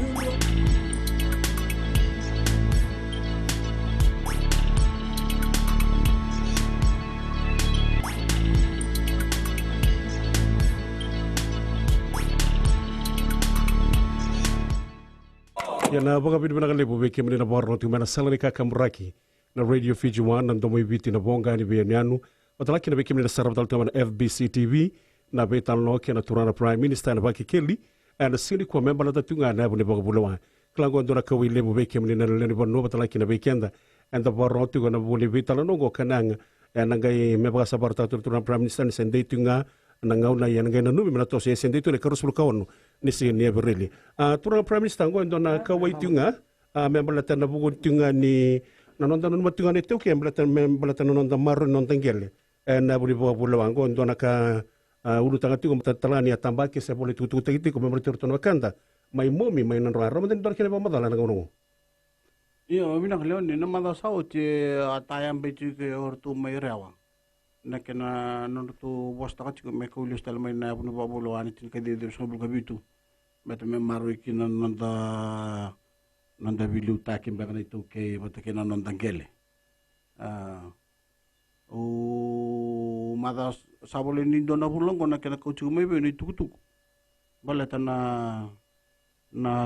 A: Ya na baka pinipina kalipo beki mani na barno tingmana salani kakamraki na Radio Fiji 1 na ndomo ibiti na bonga ni bianyanu watalaki na beki mani na sarabtal tingmana FBC TV na betan loki na turana Prime Minister na baki keli na sini kwa memba la tatunga na bune baka bulawa klango ndora kawi lebo beki mani na leni barno watalaki na bekenda anda barno tingo na bune vitala nongo kananga na ngai mebaka sabar turana Prime Minister ni sendei tunga na ngau na yan ngai na numi mana tosi sendei tu ne karus bulkaonu ni si ni berili turang Prime Minister ngo ndona kawai tunga member na bugun tunga ni nanonda numa tunga ni teu ke member nanonda maru nanonda ngele na buli bo bulo ngo ndona ka ulu tanga tunga mtatalani atamba ke se bole tutu titi ko member turtono kanda mai momi mai nanro ro men ndor kele ba madala ngo
B: iyo mina leon ni namada sao te atayam betu ke ortu mai rewa na kena nonto bosta ka chiko me ko ilos tal mai na bunu babulo ani tin ka de so bul kabitu meta me maru kina nanda bilu takim ba kana itu ke meta kena nonda ngele o mada sabole ni dona bulongo na kena ko chiko me be ni tukutuk baleta na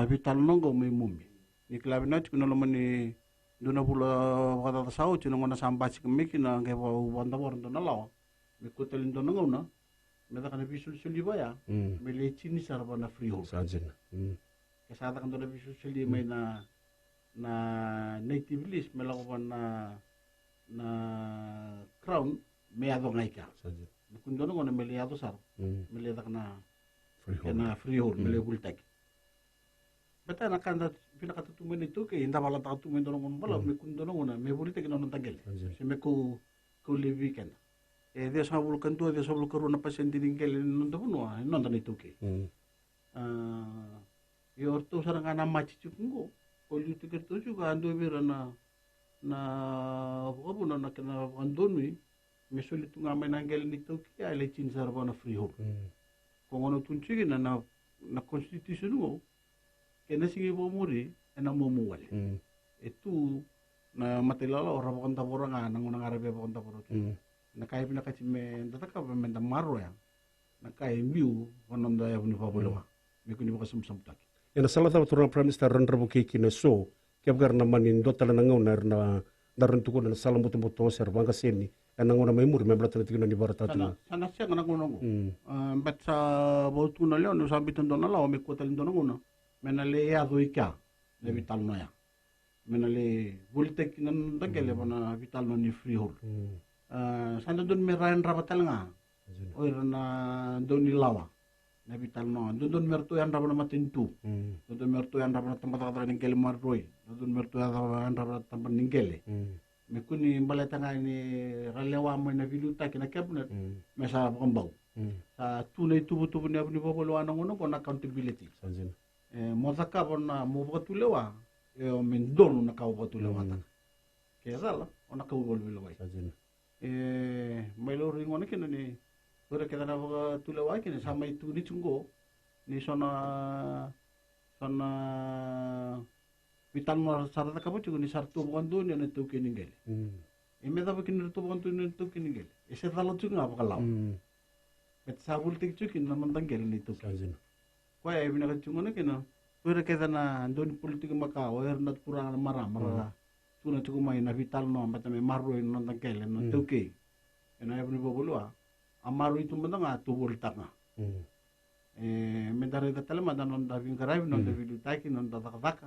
B: vital nongo me mumbi ni klabina chiko no mani dona bula kata sao chino ngona sambasi kemiki na ke wanda warndo na lawa me kotelin dona ngona me ta kana bisul suli baya me le chini sarba na freehold
A: sajin
B: ke sa ta kan dona bisul suli me na native list me la ko na crown me ado ngaika
A: sajin
B: kun dona ngona me le ado sar me le ta kana freehold me le gultak beta na kanda pinakatutumin itu ke hinda malang takatumin dono ngon bala me kun dono ngona me bolite ke non tangel se me ko levi ken dia sa bulu kan tu dia sa bulu karu na pasien dingkel non do no non tan itu ke yo orto sarang ana machi chukungo ko litu ke tu juga ando bira na ko na kena andoni me solitu ngamay nangel ni tu ke ale chin sarba na freehold ko ngono tunchi na constitution ngo kena singi bomuri ena momuwal itu na matilala orang bukan taborang nang unang arabe bukan taborang na kaya pinakachime tataka pamenda maro ya na kaya mbiu wanonda ya buni fabulawa mikuni buka sumsamtak
A: yana salata turang Prime Minister randra bukiki na so kiabgar na manin dotala na ngaunar na darantuko na salam buto ser bangka seni nang una may muri membla tala tigno ni barata
B: sana siya nga nang bet sa botu na leon sabi tondo na lawa may kotalin do na menale ya doika le vital no ya menale bultek nan dagele bana vital no ni freehold sana don merain rabatal nga oir na don ni lawa na vital no don merto yan rabana matintu don merto yan rabana tempat kata ningkele marroi don merto yan rabana tempat ningkele me kuni baleta nga ni ralewa mo na viluta kina cabinet me sa pambau sa tunay tubu ni abni bobolo ana ngono ko accountability mo saka bona mo batulewa o men donu na ka batulewa ta ke sala ona ka bobolo wai mai lo ringo na kina ni ora ke na batulewa kina sa mai tu ni chungo ni sona vital mo sarata ka puchu ni sartu bondu ni na tu kiningel me da bikin tu bondu ni tu kiningel ese dalo chu nga bakalaw met sabul tik chu kin naman tangel ni tu kazin ko ay bina ka chu ngone kina ora ke na don politik maka wer nat purang mara tu na chu mai na vital no mata me maru no tangel no tu ke ena ay bini bobulwa amaru itu mendanga tu volta nga me dare da talma da non da vin karai non da vidu taki non da taka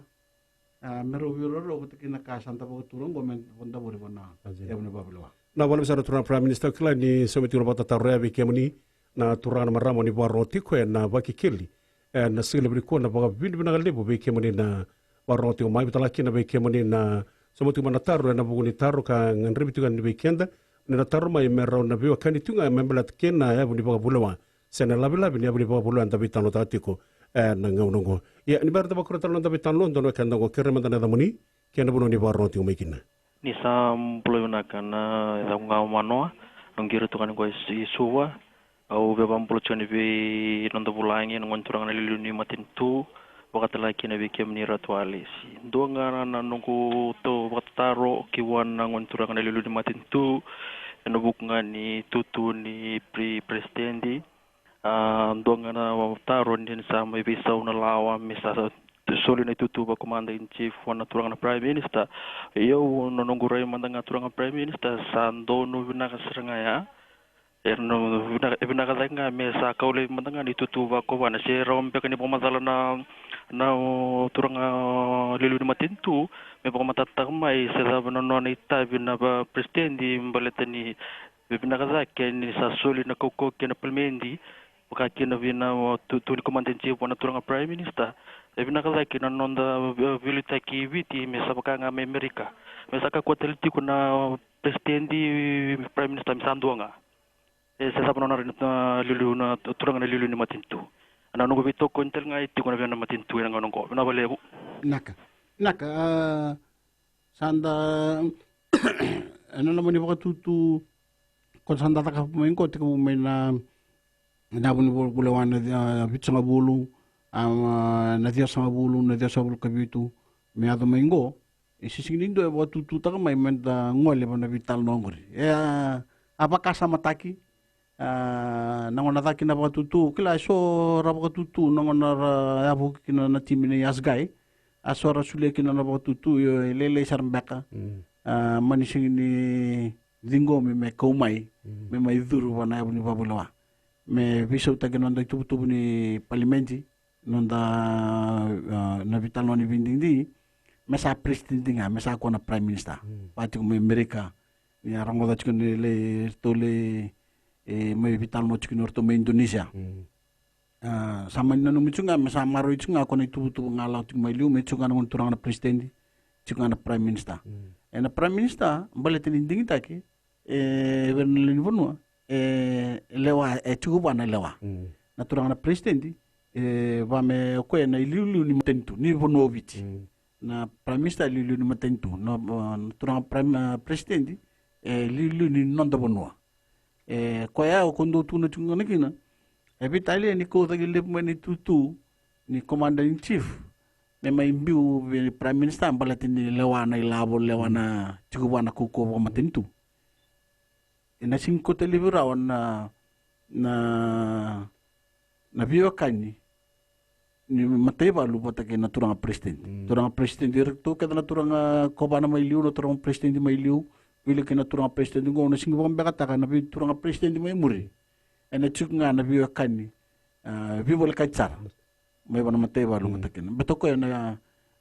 B: mero viro ro kina ka santa bo turun go men bonda bori bona ebne bablo
A: na wala bisa turun prime minister kila ni someti ro bata tarre kemni na turana maramo ni baroti ko na baki kili na sile bri ko na baga bin bin ngalebo be kemni na baroti o mai bitala kina be kemni na someti mana tarro na buguni tarro ka nganribitu kan be kenda na tarro mai mero na biwa kani tunga membelat kena ya buni baga bulawa sena labi ni abuni baga bulawa tabi tano tatiko na ngaunongo ya ni barta bakura talon tabi talon dono kanda go kere mandana da muni kena buno ni baroti o mekina
J: ni sam pulo na kana da ngau manoa ngiru tukan ko isuwa au be pampulo chani be nonda bulangi ngon turang na liluni matintu wakatala kina be kemni ratwali si ndonga na nungu to wakataro kiwan ngon turang na liluni matintu eno bukunga ni tutu ni presidenti ndonga na taro ni sa mai bisa una lawa misa soli na tutu ba commander in chief wana turang na prime minister yo nonongu rai mandanga turang na prime minister sa ndono vinaka serangaya erno vinaka danga mesa kaule mandanga ni tutu ba ko wana se rompe kani pomasala na turang lilu ni matintu me pomatata mai se da nono ni tabina ba presidenti mbaletani vinaka zake ni sa soli na koko kena pelmendi Wakaki na vina tuli komandansi wana turang prime minister. Vina kalaki na nonda vilita ki viti mesa bakanga me Amerika. Mesa ka kwateliti kuna presidenti prime minister misanduanga. Sesa panona na lulu na turang na lulu ni matintu. Ana nungu vito kontel ngai ti kuna vina matintu na ngongo. Vina balebu.
B: Naka sanda ano naman iba katutu kon sanda taka pumain ti kumena nabuni bulawan na bitsanga bulu na dia sama bulu na dia sama kabitu me ado maingo isisingnindo e watu tu taka mai menda ngole bana vital nongori apa kasa mataki nangona taki na watu tu kila so rabo tu nangona abu kina na timine yasgai asora sule kina na watu tu yo lele sarmbaka manisingni dingo me komai me mai duru wana abuni babulawa me viso tagi nonda tubu ni palimenti nonda na vital noni vindindi mesa presidente nga mesa ko na prime minister pati ko Amerika ni arango da chikon le tole me vital no chikon orto me Indonesia sama nanu michunga mesa maro ichunga ko na tubu ngalaw tik mai liu me chunga ngon turang na presidente chunga na prime minister na prime minister balete ni dingita ki vernelin vonua lewa chugu bana lewa na turang na presidenti va me ko na iliu ni matentu ni vonoviti na prime minister iliu ni matentu no turang prime presidenti iliu ni nonda bonua ko ya ko ndo tu na chunga nakina vitali ni ko tagi lep mani tutu ni commander in chief me mai mbiu prime minister balati ni lewa na ilabo lewa na chugu bana ko matentu na cinco televirawan na vio kani ni mateba lu patake na turang president direkto kada na turang kobana mai liu na turang president mai liu wile ke na turang president ngo na singo bamba kata na turang president mai muri ena chunga na vio kani vivo le kaichar mai bana mateba lu patake na betoko na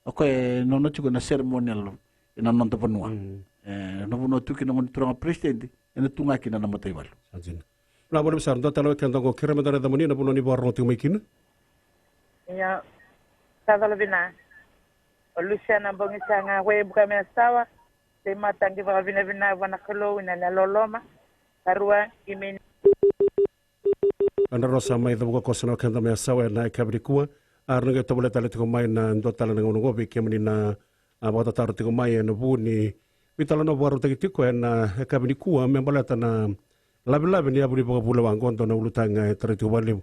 B: no chugo na ceremonial ina non to panua no no tuki na turang president ena tunga kina na matay wal.
A: Sajin. La boleh besar ndo talo kanda ko kira madara da muni na puno ni barno tu mekin.
K: Ya. Sada lebina. Luciana bongisa nga we buka me sawa. te matangi wa vina wana kalo ina la loloma arua imeni
A: ana rosa mai the ko sono kanda me sawa na kabrikua arnga tobole tale tiko mai na ndotala na ngono gobe kemni na abata taru tiko mai na buni vitala no waru tiko na kabrikua me balata na labi ni abuli boga bula wangondo na ulutanga tretiko wali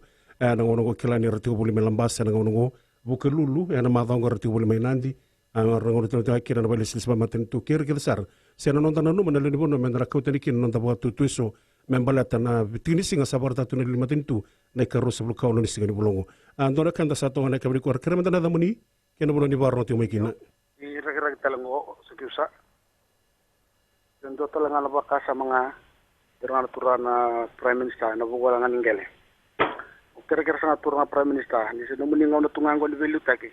A: na ngono go kilani retiko buli melambasa na ngono go bukelulu na madongo retiko buli mai nandi ngono tretiko akira na bali silsba maten tu kir kilsar sena nonta na numa na leni bono mendra kautani kin nonta boga tuiso membalata na bitini singa sabar tatu na lima tentu na karu sebelum kau ni singa ni bulongo andora kanda satu na kabri kuar kerem tanda damuni kena bulong di barno ti mekina
H: ira talango sekiusa dan do talanga la bakasa mga derana turana prime minister na bugola ngan ngele kira sana turana prime minister ni se nomuni ngona tungango ni velu taki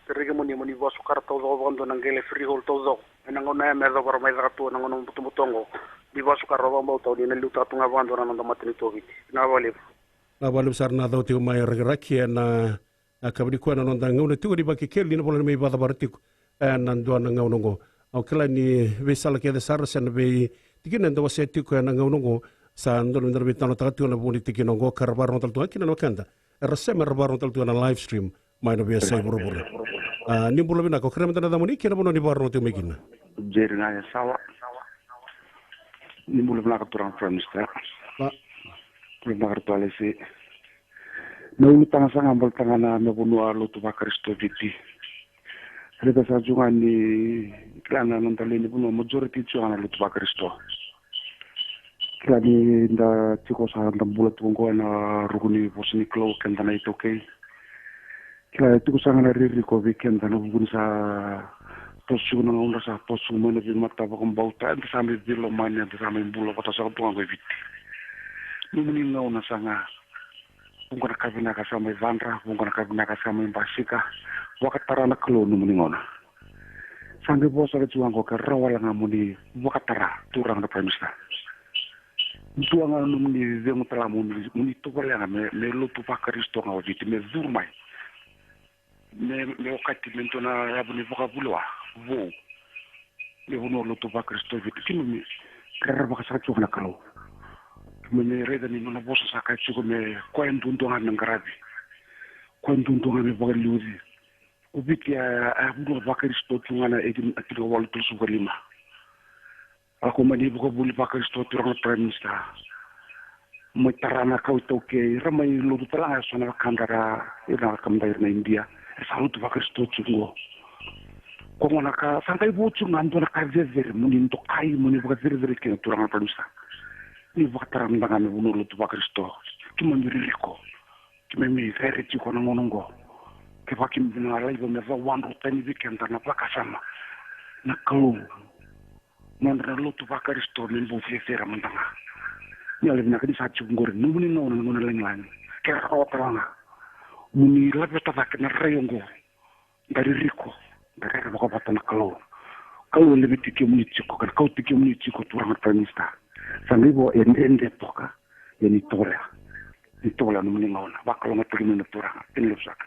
H: kira muni bo sukar to zo bondo ngele free hol to zo ngona me zo por mai za to ngono mutongo di basu karro mau tau di nelu tatu ngawan dona nanda matini togi na wale
A: sar na do ti mai raki na akabri ko na nanda ngone tu di baki kelli na bolan mai bada barti na ndo na ngono go au kala ni vesala ke de sar sen be tikin ndo waseti ko na ngono go sa ndo ndo bitano tatu na boni tikin go karbar no tatu akina no kanda rasem karbar no tatu na live stream mai no be sai burubur ni bulo bina ko krem tanda moni kena bono ni barno ti megina
H: jerna ya sawa ni mula bla turang prime minister prima kartuale si na ulutang sa ngambal tangana na bunua lutu bakaristo viti reda sa junga ni klana nantali ni bunua majority junga lutu bakaristo klani nda tiko sa ndambula tungo na ruguni posini klo kenda na itoke kla tiko sa ngana riri ko weekend na buguni sa tosu na onda sa tosu mana di mata bakam bauta ente sambil bilo mania ente sambil bulo kota sa tunga ko viti numuni na sanga bungkana kabina ka sama Ivandra bungkana kabina ka sama Mbasika wakatara na klo numuni ngona sambil bosa ke tuang ko ke rawala ngamuni wakatara turang na prime minister tuang numuni zengu tala muni to pala me lutu pakaristo ngawa viti me zurmai me wakati mentona rabuni vocabulwa vo le vono lutu pakaristo viti kimi kera bakasa tuang na klo me reda ni mana bosa saka chuko me kwendundonga ngarabi kwendundonga me bagaliuzi ubiki abuno bakaristo tungana edin atiro wal tusu galima ako mani buko buli bakaristo turang prime minister mo tarana kau toke ramai lu tala sona kandara ina kamdair na India salut bakaristo chungo ko mona ka santai buchu ngando na kajever muni to kai muni bakaristo ke turang prime minister ni wakataram dengan bunuh lutu bakristo cuma nyuririko cuma mi fereti kono ngonongo ke bakim bina laibo me va wandu tani weekend na plakasama na kalu non lutu bakristo ni bu fefera mantanga ni ale bina kadi sachu ngor numuni non ngona lenglan ke otranga muni labe tatak na rayongo dari riko dari bako patana kalu lebih tiki muni chiko kan kau tiki muni chiko turang pranista sangibo ende toka yani tola no muni ngona bakalo matuli no turanga tinlusak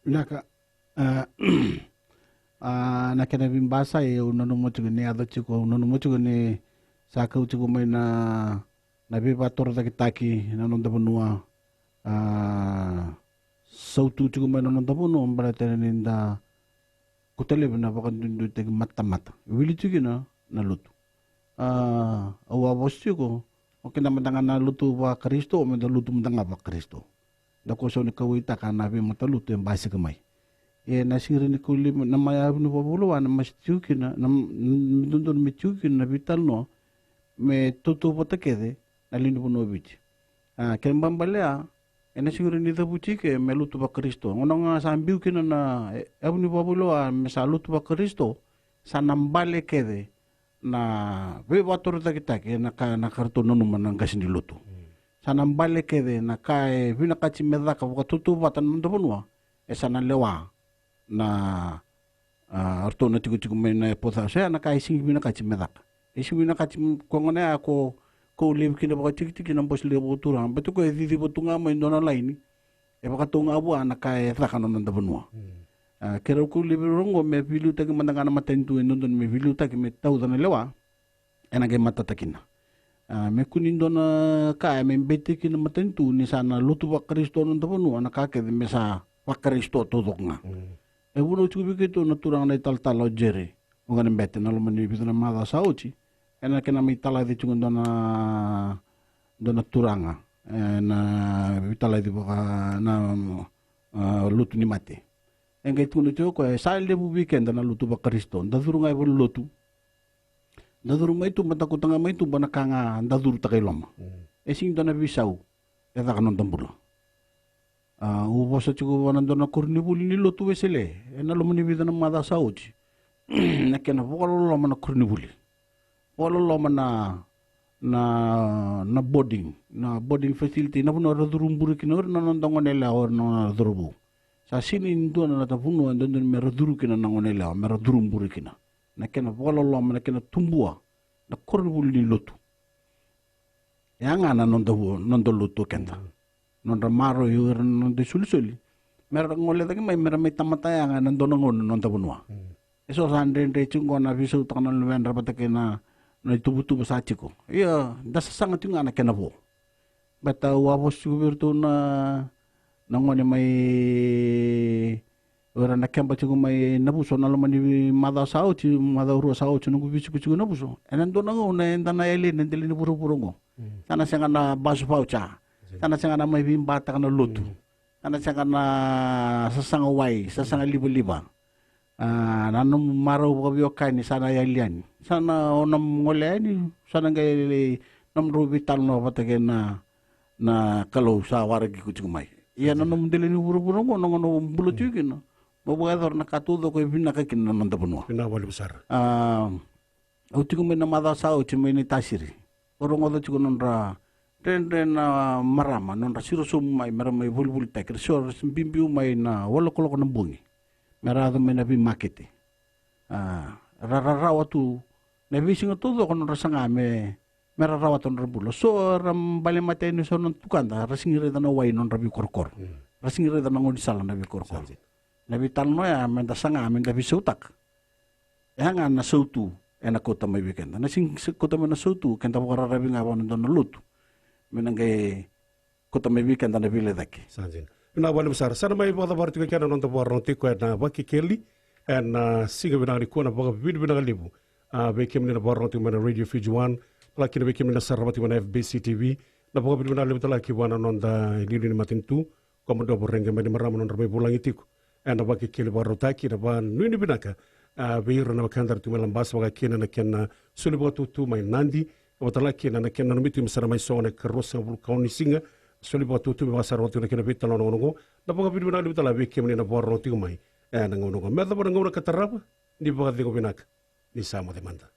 B: naka nakena bimbasa e unono motugene ado chiko unono motugene saka uchigo mai na biba torta kitaki na nonda bonua sautu uchigo mai na nonda bono mbara teninda kutele bina bakandundu te mata wili chigina na lutu awa bosiko oke na matanga na lutu ba Kristo o menda lutu matanga ba Kristo da ko so ni kawita kana be mata lutu en basi kamai e na singri ni kuli na maya nu babulo na mastukina na dundun mitukina na vital no me tutu potakede na lindu bono bich kembam balea ena singri ni dabuti ke me lutu ba Kristo ngonga sambiu kina na abni babulo me sa lutu ba Kristo sanambale kede na be wator takitake na karto no manang kasindi lutu sanam bale kede na kai vina kachi medaka tutu batan mandobonwa sana lewa na arto na tiku mena potha sa na kai sing vina kachi medaka isi vina kachi kongone ako ko live kina baka tik na bos le botura betu ko di botunga mo indona laini e baka tunga bu ana kai thakano mandobonwa Kera ku libirongo me vilu taki mandangana matentu nondon me vilu taki me tau dana lewa. Ena ke matatakina. Me kunindona ka me beti kina matentu ni sana lutu wa Kristo nonta ponu ana ka ke me sa wa Kristo todok nga. E uno tu bikito na turang na tal jere. Ngane beti na lomani bitana mada sauci. Ena kena mi tala di tungon dona turanga. Na bitala di baka na lutu ni mate. Engkai tuno tio ko sail de bu weekend na lutu ba Kristo. Daduru ngai bol lutu. Daduru mai tu mata ko tanga mai tu bana kanga daduru ta keloma. Esing dona bisau. Eta kanon tambula. U bosa chugo wana dona kurni buli ni lutu wesele. Ena lo mani bidana mada sauci. Na kena pokolo lo mana kurni buli. Pokolo lo mana na boarding facility na puno raduru mburi kinor na nondongonela or na raduru. Sa sini ndu na tapuno ndon me raduru kina na ngonela me raduru mburi kina. Na kena pokolo na kena tumbua na kurni buli ni lutu. Yang ana nondo lutu kenda. Nonda maro yor nondo sulisuli. Mera ngole taki mai mera mai tamata yang ana ndono ngon nonda bunwa. Eso sandende chungo na visu takana lwen rapatake na tubutu basachiko. Iya, dasa sangat yung ana kena po. Bata wapos kubirto na ngone mai ora na kemba chungo mai nabuso na lomani mada sauci mada uru sauci nungu visu kuchugo nabuso. Enan do nango na endana ele nendeli ni puro-puro ngo. Sana sanga na basu paucha. Sana sanga na may bimbata ka na lutu. Sana sanga na sasanga wai, sasanga liba-liba. Nanong maraw kabyo kain sana yalian. Sana onam ngole ni sana ngay nam rubital no patake na kalau sa waragi ko chumay. Iya nanong dili ni buru-buru ngo nangono bulutukin no. Mabugador na katudo ko ibinakakin na nandapunwa.
A: Pinawali besar.
B: Uti ko may namada sa uti may ni tasiri. Orong odo chiko nonra ren na marama nonra sirosum may maramay bulbul tekir sure bimbiu may na walo-koloko ng bungi. Merado may nabi makete. Rararawa tu nabi singa todo kono rasanga me merarawa ton rabulo. So ram balimate ni so non tukanda rasingire da naway non rabi korkor. Rasingire da nangoni sala nabi korkor. Nabi talno ya menda sanga men nabi sutak. Yang na sautu ena kota may weekend. Na sing kota may na sautu kenta ko rarabi nga wano don lutu. Menangay kota may weekend na bile daki.
A: Sanjin. Na wale besar sana mai bada bartu ke kana nonto borno tiko na baki keli na singa binari ko na baga binara libu be kemni na borno tiko na radio Fiji 1 laki be kemni na sarabati na FBC TV na baga binara libu talaki wana nonda lili ni matintu komodo borenge mani marama nonda be bulangi tiko na baki keli borno taki na ban nuni binaka be iro na bakandar tu melambas baga kena na kena sulibo tu mai nandi watalaki na kena no mitu misara mai sone karosa bulkauni singa soli batu tu basar waktu nak kena betal nongo na pag bidu na libutala be kemni na borno ti mai nongo me da borno na katarapa ni baga de binak ni sama demanda